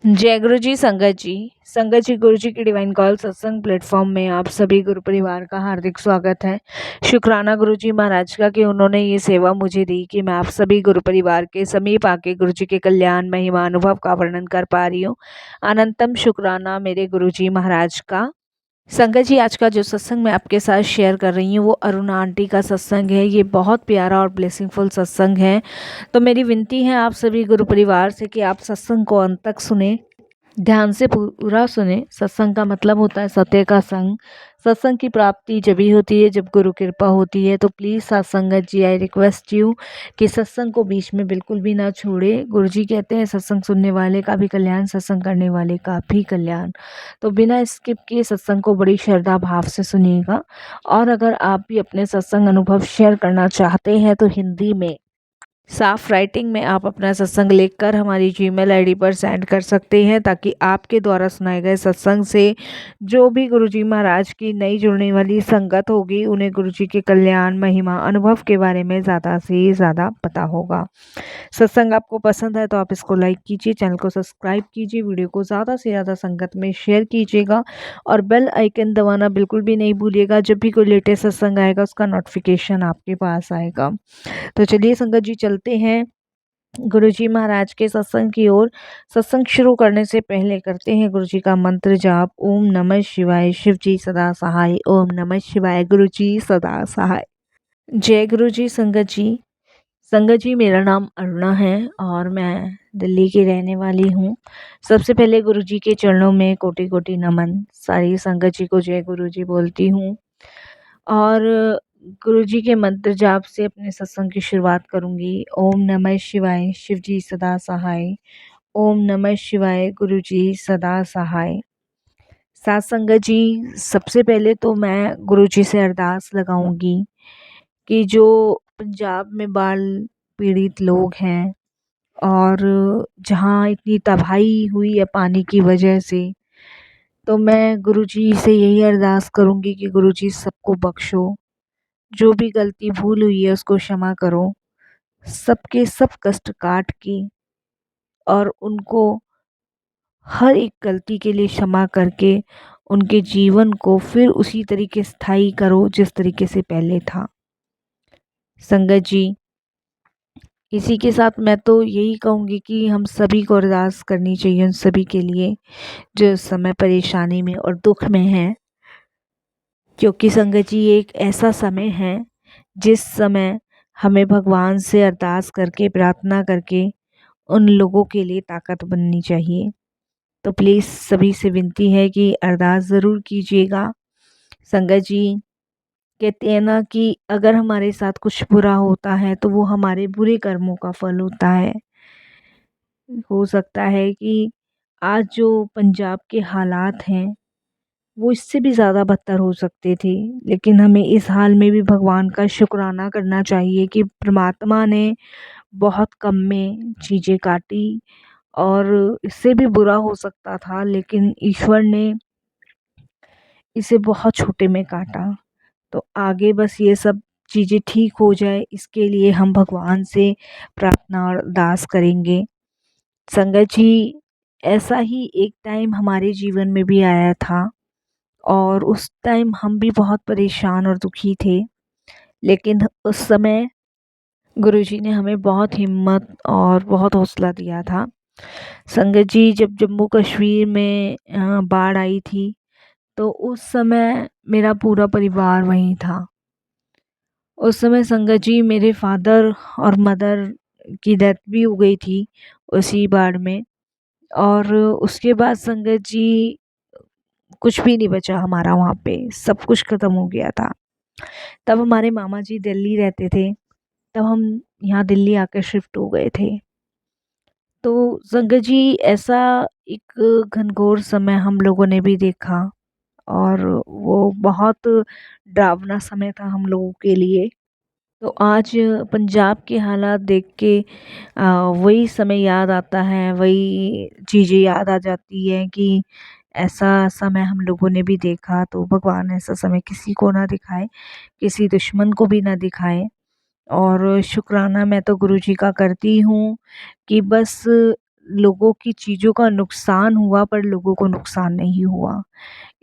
जय गुरु जी संगत जी। संगत जी, गुरु जी की डिवाइन कॉल सत्संग प्लेटफॉर्म में आप सभी गुरु परिवार का हार्दिक स्वागत है। शुक्राना गुरु जी महाराज का कि उन्होंने ये सेवा मुझे दी कि मैं आप सभी गुरु परिवार के समीप आके गुरु जी के कल्याण महिमा अनुभव का वर्णन कर पा रही हूँ। अनंतम शुक्राना मेरे गुरु जी महाराज का। संगत जी, आज का जो सत्संग मैं आपके साथ शेयर कर रही हूँ वो अरुणा आंटी का सत्संग है। ये बहुत प्यारा और ब्लेसिंगफुल सत्संग है। तो मेरी विनती है आप सभी गुरु परिवार से कि आप सत्संग को अंत तक सुने, ध्यान से पूरा सुने। सत्संग का मतलब होता है सत्य का संग। सत्संग की प्राप्ति जब ही होती है जब गुरु कृपा होती है। तो प्लीज़ सत्संगत जी, आई रिक्वेस्ट यू कि सत्संग को बीच में बिल्कुल भी ना छोड़े। गुरु जी कहते हैं सत्संग सुनने वाले का भी कल्याण, सत्संग करने वाले का भी कल्याण। तो बिना स्किप किए सत्संग को बड़ी श्रद्धा भाव से सुनिएगा। और अगर आप भी अपने सत्संग अनुभव शेयर करना चाहते हैं तो हिंदी में साफ राइटिंग में आप अपना सत्संग लिखकर हमारी जीमेल आईडी पर सेंड कर सकते हैं, ताकि आपके द्वारा सुनाए गए सत्संग से जो भी गुरुजी महाराज की नई जुड़ने वाली संगत होगी उन्हें गुरुजी के कल्याण महिमा अनुभव के बारे में ज़्यादा से ज़्यादा पता होगा। सत्संग आपको पसंद है तो आप इसको लाइक कीजिए, चैनल को सब्सक्राइब कीजिए, वीडियो को ज़्यादा से ज़्यादा संगत में शेयर कीजिएगा और बेल आइकन दबाना बिल्कुल भी नहीं भूलिएगा। जब भी कोई लेटेस्ट सत्संग आएगा उसका नोटिफिकेशन आपके पास आएगा। तो चलिए संगत जी, चलते हैं गुरुजी महाराज के सत्संग की ओर। सत्संग शुरू करने से पहले करते हैं गुरुजी का मंत्र जाप। ओम नमः शिवाय, शिव जी सदा सहाय। ओम नमः शिवाय, गुरुजी सदा सहाय। जय गुरुजी संगत जी। संगत जी, मेरा नाम अरुणा है और मैं दिल्ली की रहने वाली हूँ। सबसे पहले गुरुजी के चरणों में कोटि कोटि नमन। सारी संगत जी को जय गुरुजी बोलती हूँ और गुरुजी के मंत्र जाप से अपने सत्संग की शुरुआत करूंगी। ओम नमः शिवाय, शिव जी सदा सहाय। ओम नमः शिवाय, गुरुजी सदा सहाय। साथ संगत जी, सबसे पहले तो मैं गुरुजी से अरदास लगाऊंगी कि जो पंजाब में बाढ़ पीड़ित लोग हैं और जहाँ इतनी तबाही हुई है पानी की वजह से, तो मैं गुरुजी से यही अरदास करूंगी कि गुरुजी सबको बख्शो, जो भी गलती भूल हुई है उसको क्षमा करो, सबके सब कष्ट काट के और उनको हर एक गलती के लिए क्षमा करके उनके जीवन को फिर उसी तरीके स्थायी करो जिस तरीके से पहले था। संगत जी, इसी के साथ मैं तो यही कहूँगी कि हम सभी को अरदास करनी चाहिए उन सभी के लिए जो इस समय परेशानी में और दुख में हैं, क्योंकि संगत जी ये एक ऐसा समय है जिस समय हमें भगवान से अरदास करके प्रार्थना करके उन लोगों के लिए ताकत बननी चाहिए। तो प्लीज़ सभी से विनती है कि अरदास ज़रूर कीजिएगा। संगत जी, कहते हैं ना कि अगर हमारे साथ कुछ बुरा होता है तो वो हमारे बुरे कर्मों का फल होता है। हो सकता है कि आज जो पंजाब के हालात हैं वो इससे भी ज़्यादा बदतर हो सकते थे, लेकिन हमें इस हाल में भी भगवान का शुक्राना करना चाहिए कि परमात्मा ने बहुत कम में चीज़ें काटी और इससे भी बुरा हो सकता था, लेकिन ईश्वर ने इसे बहुत छोटे में काटा। तो आगे बस ये सब चीज़ें ठीक हो जाए, इसके लिए हम भगवान से प्रार्थना और अरदास करेंगे। संगत जी, ऐसा ही एक टाइम हमारे जीवन में भी आया था और उस टाइम हम भी बहुत परेशान और दुखी थे, लेकिन उस समय गुरुजी ने हमें बहुत हिम्मत और बहुत हौसला दिया था। संगत जी, जब जम्मू कश्मीर में बाढ़ आई थी तो उस समय मेरा पूरा परिवार वहीं था। उस समय संगत जी, मेरे फादर और मदर की डेथ भी हो गई थी उसी बाढ़ में। और उसके बाद संगत जी कुछ भी नहीं बचा हमारा, वहाँ पे सब कुछ ख़त्म हो गया था। तब हमारे मामा जी दिल्ली रहते थे, तब हम यहाँ दिल्ली आकर शिफ्ट हो गए थे। तो संगत जी, ऐसा एक घनघोर समय हम लोगों ने भी देखा और वो बहुत डरावना समय था हम लोगों के लिए। तो आज पंजाब के हालात देख के वही समय याद आता है, वही चीज़ें याद आ जाती हैं कि ऐसा समय हम लोगों ने भी देखा। तो भगवान ऐसा समय किसी को ना दिखाए, किसी दुश्मन को भी ना दिखाए। और शुक्राना मैं तो गुरुजी का करती हूँ कि बस लोगों की चीज़ों का नुकसान हुआ पर लोगों को नुकसान नहीं हुआ।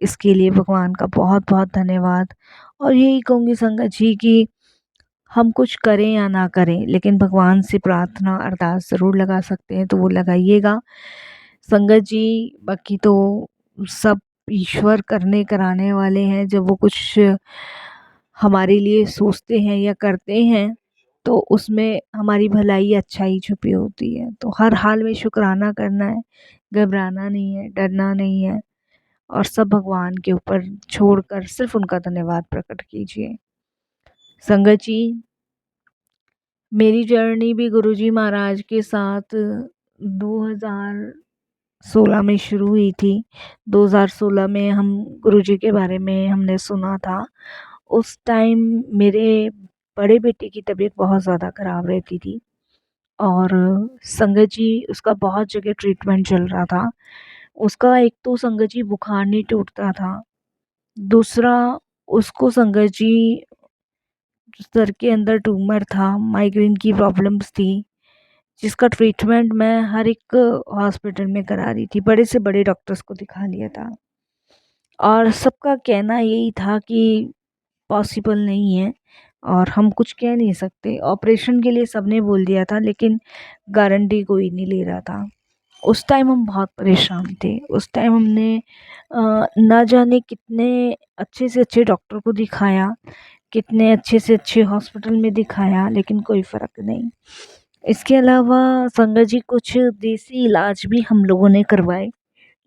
इसके लिए भगवान का बहुत-बहुत धन्यवाद। और यही कहूँगी संगत जी कि हम कुछ करें या ना करें, लेकिन भगवान से प्रार्थना अरदास ज़रूर लगा सकते हैं, तो वो लगाइएगा। संगत जी, बाकी तो सब ईश्वर करने कराने वाले हैं। जब वो कुछ हमारे लिए सोचते हैं या करते हैं, तो उसमें हमारी भलाई अच्छाई छुपी होती है। तो हर हाल में शुक्राना करना है, घबराना नहीं है, डरना नहीं है, और सब भगवान के ऊपर छोड़कर सिर्फ़ उनका धन्यवाद प्रकट कीजिए। संगत जी, मेरी जर्नी भी गुरुजी महाराज के साथ 2016 में शुरू हुई थी। 2016 में हम गुरुजी के बारे में हमने सुना था। उस टाइम मेरे बड़े बेटे की तबीयत बहुत ज़्यादा ख़राब रहती थी, और संगत जी उसका बहुत जगह ट्रीटमेंट चल रहा था। उसका एक तो संगत जी बुखार नहीं टूटता था, दूसरा उसको संगत जी सर के अंदर ट्यूमर था, माइग्रेन की प्रॉब्लम्स थी, जिसका ट्रीटमेंट मैं हर एक हॉस्पिटल में करा रही थी, बड़े से बड़े डॉक्टर्स को दिखा लिया था, और सबका कहना यही था कि पॉसिबल नहीं है और हम कुछ कह नहीं सकते। ऑपरेशन के लिए सबने बोल दिया था, लेकिन गारंटी कोई नहीं ले रहा था। उस टाइम हम बहुत परेशान थे। उस टाइम हमने ना जाने कितने अच्छे से अच्छे डॉक्टर को दिखाया, कितने अच्छे से अच्छे हॉस्पिटल में दिखाया, लेकिन कोई फ़र्क नहीं। इसके अलावा संगत जी कुछ देसी इलाज भी हम लोगों ने करवाए,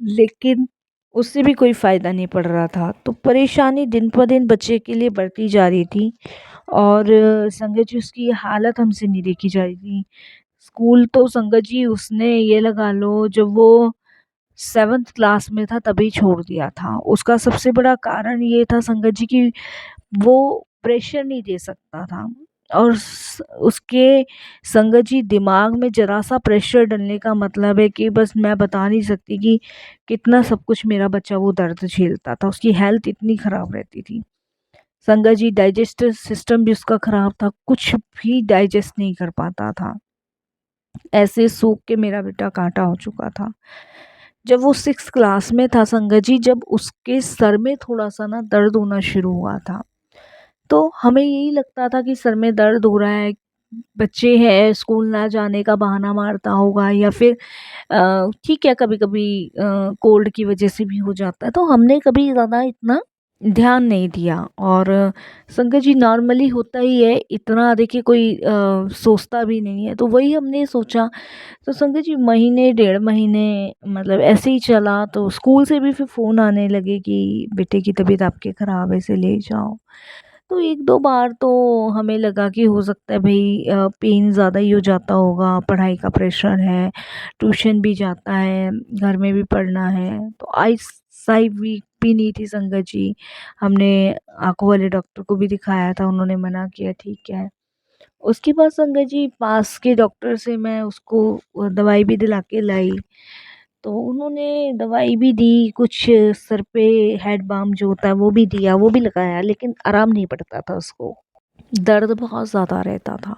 लेकिन उससे भी कोई फ़ायदा नहीं पड़ रहा था। तो परेशानी दिन ब दिन बच्चे के लिए बढ़ती जा रही थी, और संगत जी उसकी हालत हमसे नहीं देखी जा रही थी। स्कूल तो संगत जी उसने ये लगा लो, जब वो 7th क्लास में था तभी छोड़ दिया था। उसका सबसे बड़ा कारण ये था संगत जी कि वो प्रेशर नहीं दे सकता था, और उसके संगत जी दिमाग में जरा सा प्रेशर डलने का मतलब है कि बस मैं बता नहीं सकती कि कितना सब कुछ मेरा बच्चा वो दर्द झेलता था। उसकी हेल्थ इतनी ख़राब रहती थी संगत जी, डाइजेस्टिव सिस्टम भी उसका ख़राब था, कुछ भी डाइजेस्ट नहीं कर पाता था। ऐसे सूख के मेरा बेटा कांटा हो चुका था। जब वो 6th क्लास में था संगत जी, जब उसके सर में थोड़ा-सा ना दर्द होना शुरू हुआ था, तो हमें यही लगता था कि सर में दर्द हो रहा है, बच्चे हैं, स्कूल ना जाने का बहाना मारता होगा, या फिर ठीक है कभी-कभी कोल्ड की वजह से भी हो जाता है। तो हमने कभी ज़्यादा इतना ध्यान नहीं दिया, और संगत जी नॉर्मली होता ही है, इतना देखिए कोई सोचता भी नहीं है। तो वही हमने सोचा। तो संगत जी महीने डेढ़ महीने मतलब ऐसे ही चला, तो स्कूल से भी फिर फ़ोन आने लगे कि बेटे की तबीयत आपके ख़राब है, इसे ले जाओ। तो 1-2 बार तो हमें लगा कि हो सकता है भई पेन ज़्यादा ही हो जाता होगा, पढ़ाई का प्रेशर है, ट्यूशन भी जाता है, घर में भी पढ़ना है। तो आईसाइट वीक भी नहीं थी संगत जी। हमने आँखों वाले डॉक्टर को भी दिखाया था, उन्होंने मना किया ठीक है। उसके बाद संगत जी पास के डॉक्टर से मैं उसको दवाई भी दिला के लाई। तो उन्होंने दवाई भी दी, कुछ सर पे हेड बाम जो होता है वो भी दिया, वो भी लगाया, लेकिन आराम नहीं पड़ता था उसको। दर्द बहुत ज़्यादा रहता था,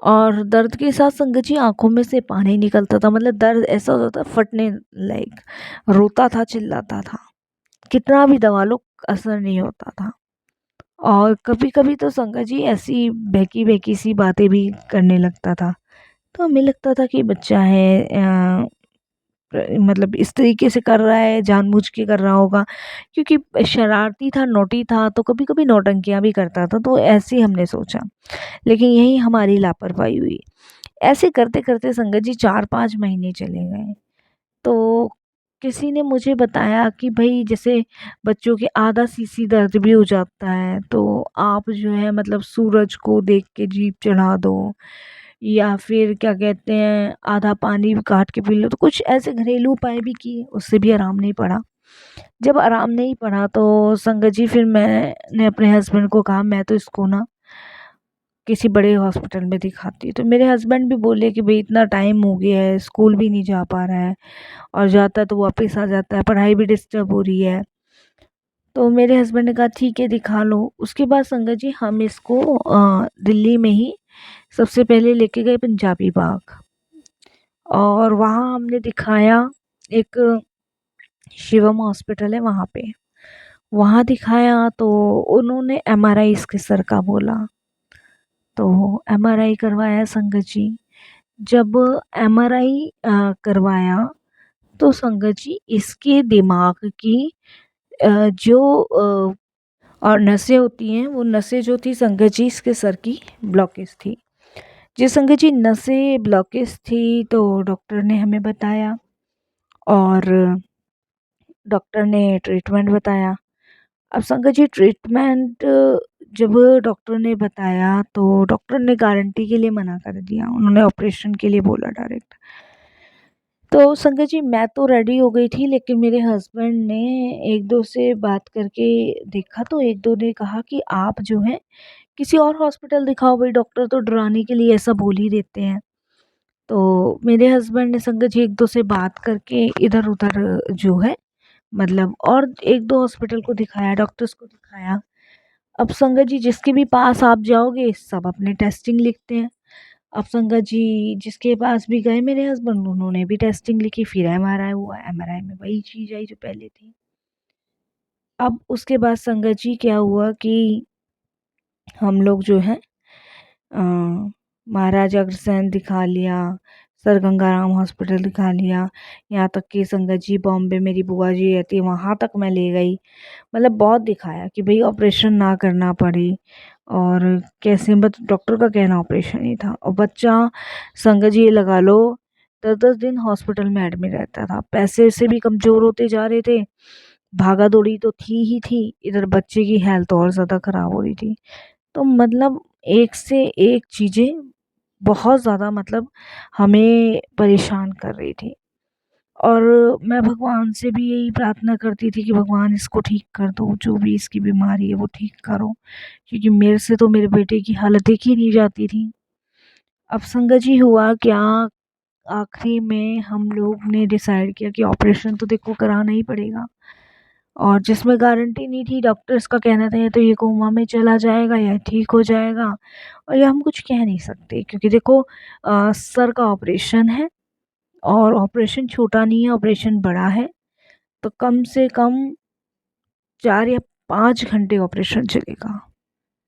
और दर्द के साथ संगत जी आँखों में से पानी निकलता था, मतलब दर्द ऐसा होता था फटने लायक, रोता था, चिल्लाता था। कितना भी दबा लो असर नहीं होता था। और कभी-कभी तो संगत जी ऐसी बहकी-बहकी सी बातें भी करने लगता था। तो हमें लगता था कि बच्चा है, मतलब इस तरीके से कर रहा है, जानबूझ के कर रहा होगा, क्योंकि शरारती था, नॉटी था, तो कभी-कभी नौटंकियाँ भी करता था, तो ऐसे ही हमने सोचा। लेकिन यही हमारी लापरवाही हुई। ऐसे करते-करते संगत जी 4-5 महीने चले गए। तो किसी ने मुझे बताया कि भई जैसे बच्चों के आधा सीसी दर्द भी हो जाता है, तो आप जो है मतलब सूरज को देख के जीभ चढ़ा दो, या फिर क्या कहते हैं आधा पानी भी काट के पी लो। तो कुछ ऐसे घरेलू उपाय भी किए, उससे भी आराम नहीं पड़ा। जब आराम नहीं पड़ा तो संगत जी फिर मैंने अपने हस्बैंड को कहा मैं तो इसको ना किसी बड़े हॉस्पिटल में दिखाती। तो मेरे हस्बैंड भी बोले कि भई इतना टाइम हो गया है, स्कूल भी नहीं जा पा रहा है, और जाता है तो वापस आ जाता है, पढ़ाई भी डिस्टर्ब हो रही है। तो मेरे हस्बैंड ने कहा ठीक है दिखा लो। उसके बाद संगत जी हम इसको दिल्ली में ही सबसे पहले लेके गए पंजाबी बाग, और वहाँ हमने दिखाया, एक शिवम हॉस्पिटल है वहाँ पे, वहाँ दिखाया तो उन्होंने एमआरआई इसके सर का बोला, तो एमआरआई करवाया संगत जी। जब एमआरआई करवाया तो संगत जी इसके दिमाग की जो और नसें होती हैं, वो नसें जो थी संगत जी इसके सर की ब्लॉकेज थी। जी संगत जी, नसें ब्लॉकेज थी तो डॉक्टर ने हमें बताया और डॉक्टर ने ट्रीटमेंट बताया। अब संगत जी ट्रीटमेंट जब डॉक्टर ने बताया तो डॉक्टर ने गारंटी के लिए मना कर दिया, उन्होंने ऑपरेशन के लिए बोला डायरेक्ट। तो संगत जी मैं तो रेडी हो गई थी, लेकिन मेरे हस्बैंड ने एक दो से बात करके देखा तो एक दो ने कहा कि आप जो है किसी और हॉस्पिटल दिखाओ भाई, डॉक्टर तो डराने के लिए ऐसा बोल ही देते हैं। तो मेरे हस्बैंड ने संगत जी एक दो से बात करके इधर उधर जो है मतलब और एक दो हॉस्पिटल को दिखाया, डॉक्टर्स को दिखाया। अब संगत जी जिसके भी पास आप जाओगे सब अपने टेस्टिंग लिखते हैं। अब संगत जी जिसके पास भी गए मेरे हस्बैंड, उन्होंने भी टेस्टिंग लिखी, फिर एमआरआई हुआ, एमआरआई में वही चीज आई जो पहले थी। अब उसके बाद संगत जी क्या हुआ कि हम लोग जो है अ, महाराजा अग्रसेन दिखा लिया, सर गंगाराम हॉस्पिटल दिखा लिया, यहाँ तक कि संगत जी बॉम्बे मेरी बुआ जी रहती है वहाँ तक मैं ले गई। मतलब बहुत दिखाया कि भाई ऑपरेशन ना करना पड़े, और कैसे बट डॉक्टर का कहना ऑपरेशन ही था। और बच्चा संगत जी ये लगा लो 10-10 दिन हॉस्पिटल में एडमिट रहता था, पैसे से भी कमज़ोर होते जा रहे थे, भागा दौड़ी तो थी ही थी, इधर बच्चे की हेल्थ और ज़्यादा ख़राब हो रही थी। तो मतलब एक से एक चीज़ें बहुत ज़्यादा मतलब हमें परेशान कर रही थी। और मैं भगवान से भी यही प्रार्थना करती थी कि भगवान इसको ठीक कर दो, जो भी इसकी बीमारी है वो ठीक करो, क्योंकि मेरे से तो मेरे बेटे की हालत देखी नहीं जाती थी। अब संगत जी हुआ क्या, आखिरी में हम लोग ने डिसाइड किया कि ऑपरेशन तो देखो कराना ही पड़ेगा, और जिसमें गारंटी नहीं थी, डॉक्टर्स का कहना था या तो ये कोमा में चला जाएगा या ठीक हो जाएगा, और ये हम कुछ कह नहीं सकते क्योंकि देखो सर का ऑपरेशन है, और ऑपरेशन छोटा नहीं है, ऑपरेशन बड़ा है। तो कम से कम 4 या 5 घंटे ऑपरेशन चलेगा,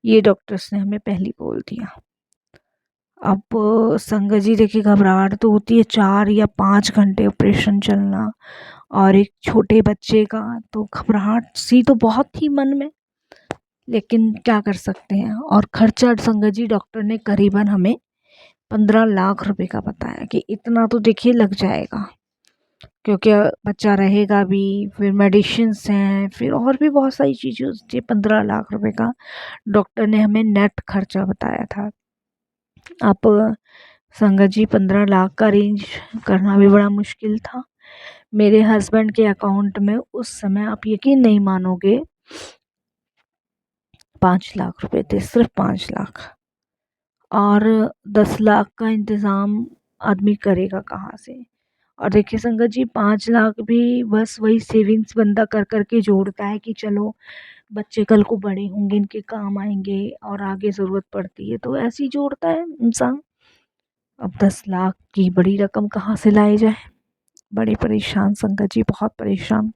ये डॉक्टर्स ने हमें पहले बोल दिया। अब संगत जी देखिए घबराहट तो होती है, 4 या 5 घंटे ऑपरेशन चलना और एक छोटे बच्चे का, तो घबराहट सी तो बहुत थी मन में, लेकिन क्या कर सकते हैं। और खर्चा संगत जी डॉक्टर ने करीबन हमें 15 लाख रुपए का बताया कि इतना तो देखिए लग जाएगा, क्योंकि बच्चा रहेगा भी, फिर मेडिसिन्स हैं, फिर और भी बहुत सारी चीज़ें होती है। 15 लाख रुपए का डॉक्टर ने हमें नेट खर्चा बताया था। आप संगत जी 15 लाख का रेंज करना भी बड़ा मुश्किल था। मेरे हस्बैंड के अकाउंट में उस समय आप यकीन नहीं मानोगे 5 लाख रुपए थे, सिर्फ 5 लाख। और 10 लाख का इंतज़ाम आदमी करेगा कहाँ से। और देखिए संगत जी 5 लाख भी बस वही सेविंग्स बंदा कर कर के जोड़ता है कि चलो बच्चे कल को बड़े होंगे, इनके काम आएंगे और आगे ज़रूरत पड़ती है, तो ऐसे ही जोड़ता है इंसान। अब 10 लाख की बड़ी रकम कहाँ से लाई जाए, बड़ी परेशान संगत जी, बहुत परेशान।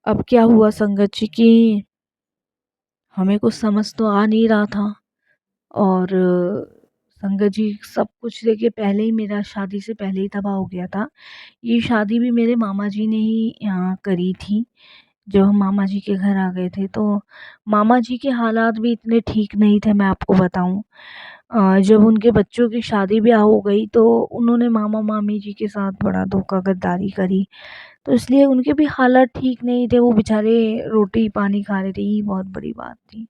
अब क्या हुआ संगत जी कि हमें कुछ समझ तो आ नहीं रहा था, और संगत जी सब कुछ देखिए पहले ही मेरा शादी से पहले ही तबाह हो गया था। ये शादी भी मेरे मामा जी ने ही करी थी। जब हम मामा जी के घर आ गए थे तो मामा जी के हालात भी इतने ठीक नहीं थे, मैं आपको बताऊं। जब उनके बच्चों की शादी ब्याह हो गई तो उन्होंने मामा मामी जी के साथ बड़ा धोखा गद्दारी करी, तो इसलिए उनके भी हालात ठीक नहीं थे, वो बेचारे रोटी पानी खा रहे थे, ये बहुत बड़ी बात थी।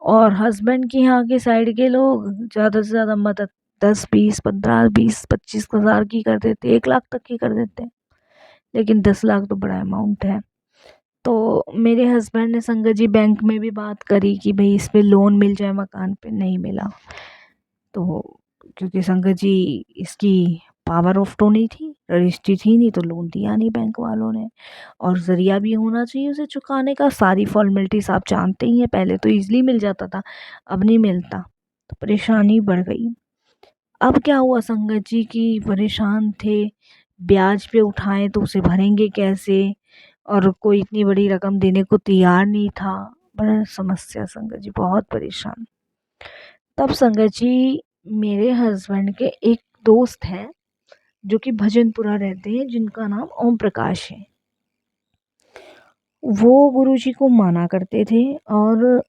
और हस्बैंड की यहाँ के साइड के लोग ज़्यादा से ज़्यादा मदद 10 20 15 20 25 हज़ार की कर देते, 1 लाख तक की कर देते, लेकिन 10 लाख तो बड़ा अमाउंट है। तो मेरे हस्बैंड ने संगत जी बैंक में भी बात करी कि भाई इस पे लोन मिल जाए, मकान पे नहीं मिला। तो क्योंकि संगत जी इसकी पावर ऑफ टर्नी थी, रजिस्ट्री थी नहीं, तो लोन दिया नहीं बैंक वालों ने। और ज़रिया भी होना चाहिए उसे चुकाने का, सारी फॉर्मेलिटीज आप जानते ही हैं, पहले तो ईजिली मिल जाता था, अब नहीं मिलता, तो परेशानी बढ़ गई। अब क्या हुआ संगत जी कि परेशान थे, ब्याज पे उठाएँ तो उसे भरेंगे कैसे? और कोई इतनी बड़ी रकम देने को तैयार नहीं था। बड़ा समस्या संगत जी, बहुत परेशान। तब संगत जी मेरे हस्बैंड के एक दोस्त हैं जो कि भजनपुरा रहते हैं, जिनका नाम ओम प्रकाश है। वो गुरुजी को माना करते थे और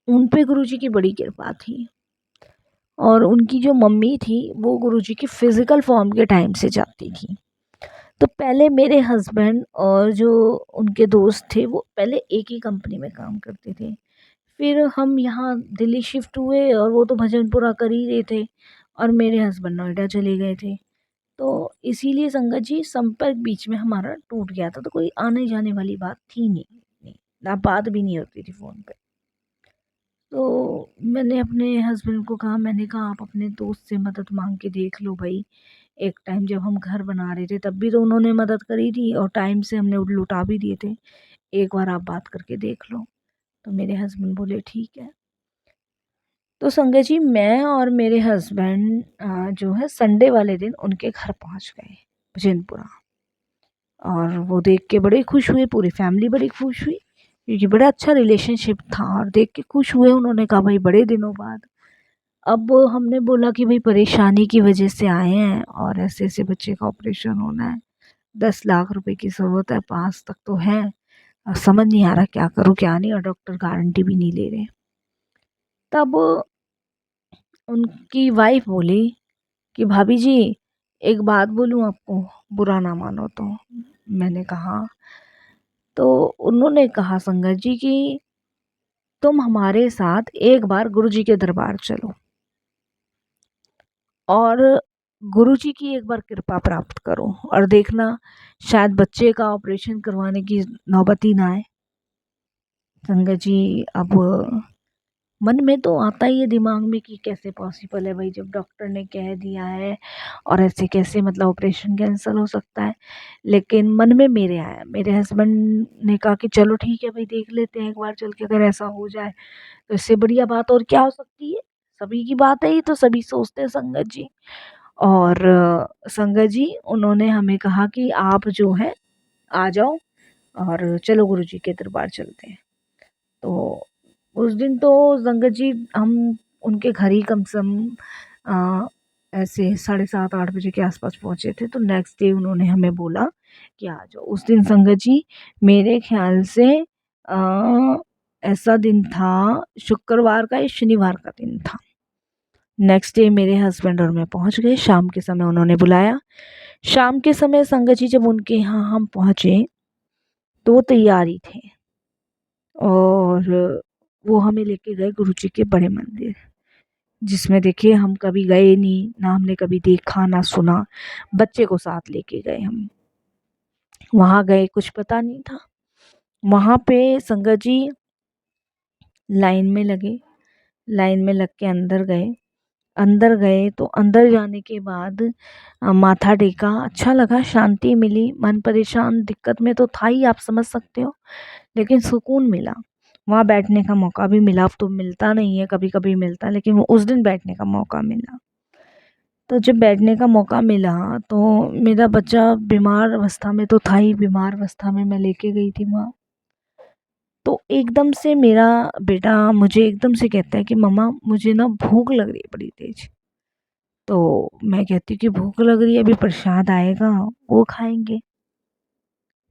उन पे गुरुजी की बड़ी कृपा थी। और उनकी जो मम्मी थी वो गुरुजी की फिज़िकल फॉर्म के टाइम से जानती थी। तो पहले मेरे हस्बैंड और जो उनके दोस्त थे वो पहले एक ही कंपनी में काम करते थे। फिर हम यहाँ दिल्ली शिफ्ट हुए और वो तो भजनपुरा कर ही रहे थे और मेरे हस्बैंड नोएडा चले गए थे। तो इसीलिए संगत जी संपर्क बीच में हमारा टूट गया था, तो कोई आने जाने वाली बात थी नहीं, ना बात भी नहीं होती थी फ़ोन पे। तो मैंने अपने हस्बैंड को कहा, मैंने कहा आप अपने दोस्त से मदद माँग के देख लो भई। एक टाइम जब हम घर बना रहे थे तब भी तो उन्होंने मदद करी थी और टाइम से हमने लौटा भी दिए थे। एक बार आप बात करके देख लो। तो मेरे हस्बैंड बोले ठीक है। तो संगत जी मैं और मेरे हस्बैंड जो है संडे वाले दिन उनके घर पहुँच गए, भजनपुरा। और वो देख के बड़े खुश हुए, पूरी फैमिली बड़ी खुश हुई क्योंकि बड़ा अच्छा रिलेशनशिप था और देख के खुश हुए। उन्होंने कहा भाई बड़े दिनों बाद। अब हमने बोला कि भाई परेशानी की वजह से आए हैं और ऐसे-ऐसे बच्चे का ऑपरेशन होना है। 10 लाख रुपए की ज़रूरत है, 5 तक तो है। समझ नहीं आ रहा क्या करूँ क्या नहीं, और डॉक्टर गारंटी भी नहीं ले रहे। तब उनकी वाइफ़ बोली कि भाभी जी एक बात बोलूँ आपको, बुरा ना मानो तो। मैंने कहा, तो उन्होंने कहा संगत जी कि तुम हमारे साथ एक बार गुरुजी के दरबार चलो और गुरुजी की एक बार कृपा प्राप्त करो और देखना शायद बच्चे का ऑपरेशन करवाने की नौबत ही ना आए। संगत जी अब मन में तो आता ही है दिमाग में कि कैसे पॉसिबल है भाई, जब डॉक्टर ने कह दिया है और ऐसे कैसे मतलब ऑपरेशन कैंसिल हो सकता है। लेकिन मन में मेरे आया, मेरे हस्बैंड ने कहा कि चलो ठीक है भाई देख लेते हैं एक बार चल के, अगर ऐसा हो जाए तो इससे बढ़िया बात और क्या हो सकती है। सभी की बात है, ये तो सभी सोचते हैं संगत जी। और संगत जी उन्होंने हमें कहा कि आप जो है आ जाओ और चलो गुरुजी के दरबार चलते हैं। तो उस दिन तो संगत जी हम उनके घर ही कम से कम ऐसे 7:30-8 बजे के आसपास पहुँचे थे। तो नेक्स्ट डे उन्होंने हमें बोला कि आ जाओ। उस दिन संगत जी मेरे ख़्याल से ऐसा दिन था, शुक्रवार का या शनिवार का दिन था। नेक्स्ट डे मेरे हस्बैंड और मैं पहुँच गए, शाम के समय उन्होंने बुलाया। शाम के समय संगत जी जब उनके यहाँ हम पहुँचे तो वो तैयार ही थे और वो हमें लेके गए गुरुजी के बड़े मंदिर, जिसमें देखिए हम कभी गए नहीं, ना हमने कभी देखा ना सुना। बच्चे को साथ लेके गए हम। वहाँ गए कुछ पता नहीं था। वहाँ पे संगत जी लाइन में लगे, लाइन में लग के अंदर गए। अंदर गए तो अंदर जाने के बाद माथा टेका, अच्छा लगा, शांति मिली। मन परेशान दिक्कत में तो था ही, आप समझ सकते हो, लेकिन सुकून मिला। वहाँ बैठने का मौका भी मिला, अब तो मिलता नहीं है, कभी-कभी मिलता है, लेकिन वो उस दिन बैठने का मौका मिला। तो जब बैठने का मौका मिला तो मेरा बच्चा बीमार अवस्था में तो था ही, बीमार अवस्था में मैं लेके गई थी वहाँ। तो एकदम से मेरा बेटा मुझे एकदम से कहता है कि मम्मा मुझे ना भूख लग रही है बड़ी तेज। तो मैं कहती हूँ कि भूख लग रही है, अभी प्रसाद आएगा वो खाएँगे।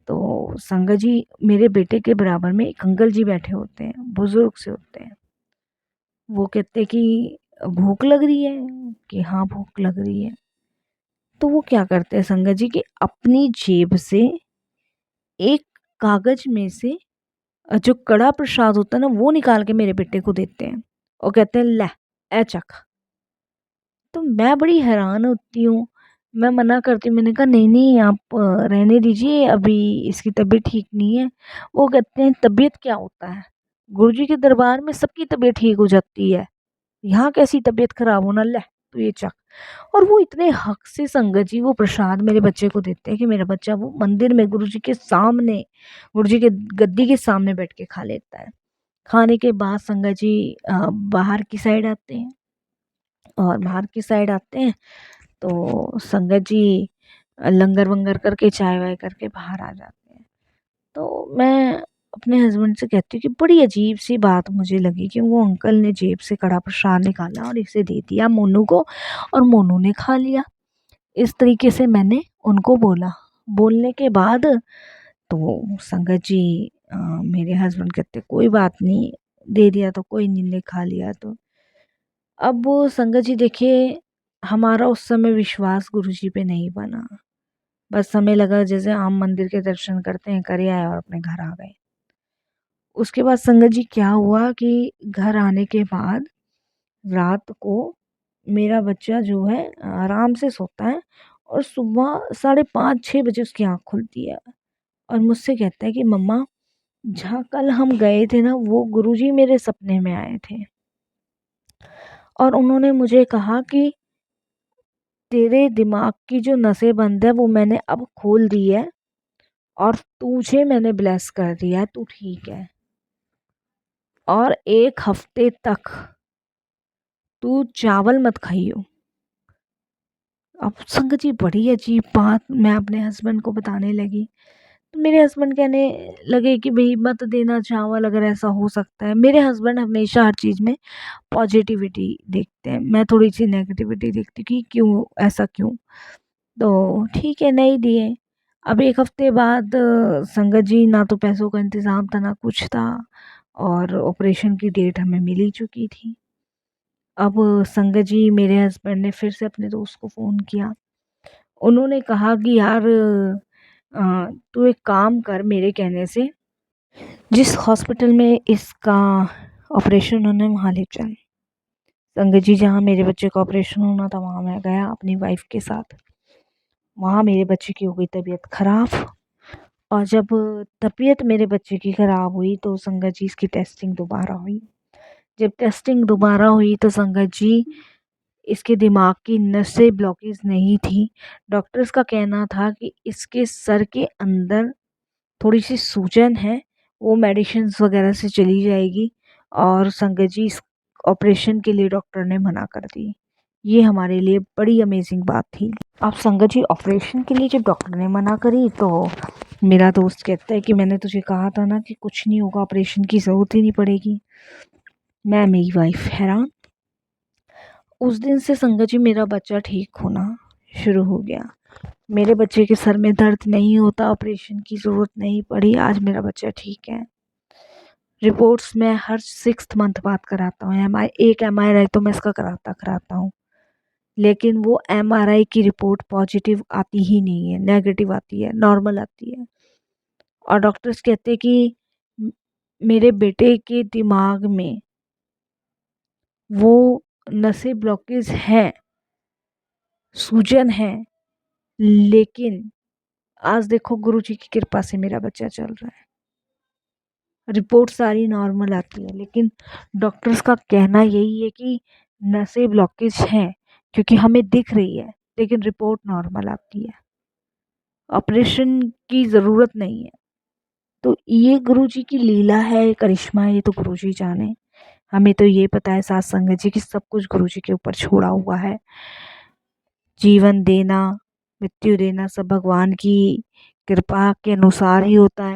तो संगत जी मेरे बेटे के बराबर में एक अंकल जी बैठे होते हैं, बुज़ुर्ग से होते हैं। वो कहते हैं कि भूख लग रही है? कि हाँ, भूख लग रही है। तो वो क्या करते हैं संगत जी कि अपनी जेब से एक कागज़ में से जो कड़ा प्रसाद होता है ना वो निकाल के मेरे बेटे को देते हैं और कहते हैं ले, ए चख। तो मैं बड़ी हैरान होती हूँ। मैं मना करती हूँ, मैंने कहा नहीं-नहीं आप रहने दीजिए, अभी इसकी तबीयत ठीक नहीं है। वो कहते हैं तबीयत क्या होता है? गुरुजी के दरबार में सबकी तबीयत ठीक हो जाती है। यहाँ कैसी तबीयत खराब होना, ले तू ये चख। और वो इतने हक से संगत जी वो प्रसाद मेरे बच्चे को देते हैं कि मेरा बच्चा वो मंदिर में गुरुजी के सामने, गुरुजी के गद्दी के सामने बैठ के खा लेता है। खाने के बाद संगत जी बाहर की साइड आते हैं। और बाहर की साइड आते हैं तो संगत जी लंगर वंगर करके चाय वाय करके बाहर आ जाते हैं। तो मैं अपने हस्बैंड से कहती हूँ कि बड़ी अजीब सी बात मुझे लगी कि वो अंकल ने जेब से कड़ा प्रसाद निकाला और इसे दे दिया मोनू को और मोनू ने खा लिया। इस तरीके से मैंने उनको बोला। बोलने के बाद तो संगत जी मेरे हस्बैंड कहते कोई बात नहीं, दे दिया तो कोई नहीं, ने खा लिया तो। अब वो संगत जी देखिए, हमारा उस समय विश्वास गुरुजी पे नहीं बना। बस हमें लगा जैसे आम मंदिर के दर्शन करते हैं, करे आए और अपने घर आ गए। उसके बाद संगत जी क्या हुआ कि घर आने के बाद रात को मेरा बच्चा जो है आराम से सोता है और सुबह 5:30-6 बजे उसकी आँख खुलती है और मुझसे कहता है कि मम्मा, जहाँ कल हम गए थे ना, वो गुरुजी मेरे सपने में आए थे और उन्होंने मुझे कहा कि तेरे दिमाग की जो नसें बंद है वो मैंने अब खोल दी है और तुझे मैंने ब्लेस कर दिया है, तू ठीक है और 1 हफ्ते तक तू चावल मत खाइयो। अब संगत जी बड़ी अजीब बात मैं अपने हस्बैंड को बताने लगी। तो मेरे हस्बैंड कहने लगे कि भाई मत देना चावल, अगर ऐसा हो सकता है। मेरे हस्बैंड हमेशा हर चीज़ में पॉजिटिविटी देखते हैं, मैं थोड़ी सी नेगेटिविटी देखती कि क्यों ऐसा क्यों। तो ठीक है, नहीं दिए। अब 1 हफ्ते बाद संगत जी ना तो पैसों का इंतज़ाम था ना कुछ था और ऑपरेशन की डेट हमें मिल ही चुकी थी। अब संगत जी मेरे हस्बैंड ने फिर से अपने दोस्त को फ़ोन किया। उन्होंने कहा कि यार तू एक काम कर मेरे कहने से, जिस हॉस्पिटल में इसका ऑपरेशन होना है वहाँ ले चल। संगत जी जहाँ मेरे बच्चे का ऑपरेशन होना था वहाँ मैं गया अपनी वाइफ के साथ। वहाँ मेरे बच्चे की हो गई तबीयत ख़राब और जब तबीयत मेरे बच्चे की ख़राब हुई तो संगत जी इसकी टेस्टिंग दोबारा हुई। जब टेस्टिंग दोबारा हुई तो संगत जी इसके दिमाग की नसें ब्लॉकेज नहीं थी। डॉक्टर्स का कहना था कि इसके सर के अंदर थोड़ी सी सूजन है, वो मेडिसिन्स वगैरह से चली जाएगी और संगत जी इस ऑपरेशन के लिए डॉक्टर ने मना कर दी। ये हमारे लिए बड़ी अमेजिंग बात थी। अब संगत जी ऑपरेशन के लिए जब डॉक्टर ने मना करी तो मेरा दोस्त कहता है कि मैंने तुझे कहा था ना कि कुछ नहीं होगा, ऑपरेशन की ज़रूरत ही नहीं पड़ेगी। मैं मेरी वाइफ हैरान। उस दिन से संगत जी मेरा बच्चा ठीक होना शुरू हो गया। मेरे बच्चे के सर में दर्द नहीं होता, ऑपरेशन की ज़रूरत नहीं पड़ी। आज मेरा बच्चा ठीक है। रिपोर्ट्स मैं हर 6th मंथ बाद कराता हूँ। एक MRI तो मैं इसका कराता हूँ, लेकिन वो MRI की रिपोर्ट पॉजिटिव आती ही नहीं है, नेगेटिव आती है, नॉर्मल आती है। और डॉक्टर्स कहते हैं कि मेरे बेटे के दिमाग में वो नसें ब्लॉकेज हैं, सूजन है, लेकिन आज देखो गुरुजी की कृपा से मेरा बच्चा चल रहा है। रिपोर्ट सारी नॉर्मल आती है, लेकिन डॉक्टर्स का कहना यही है कि नसें ब्लॉकेज हैं क्योंकि हमें दिख रही है, लेकिन रिपोर्ट नॉर्मल आती है, ऑपरेशन की ज़रूरत नहीं है। तो ये गुरुजी की लीला है, करिश्मा है, ये तो गुरुजी जाने। हमें तो ये पता है साथ संगत जी की सब कुछ गुरुजी के ऊपर छोड़ा हुआ है। जीवन देना, मृत्यु देना सब भगवान की कृपा के अनुसार ही होता है।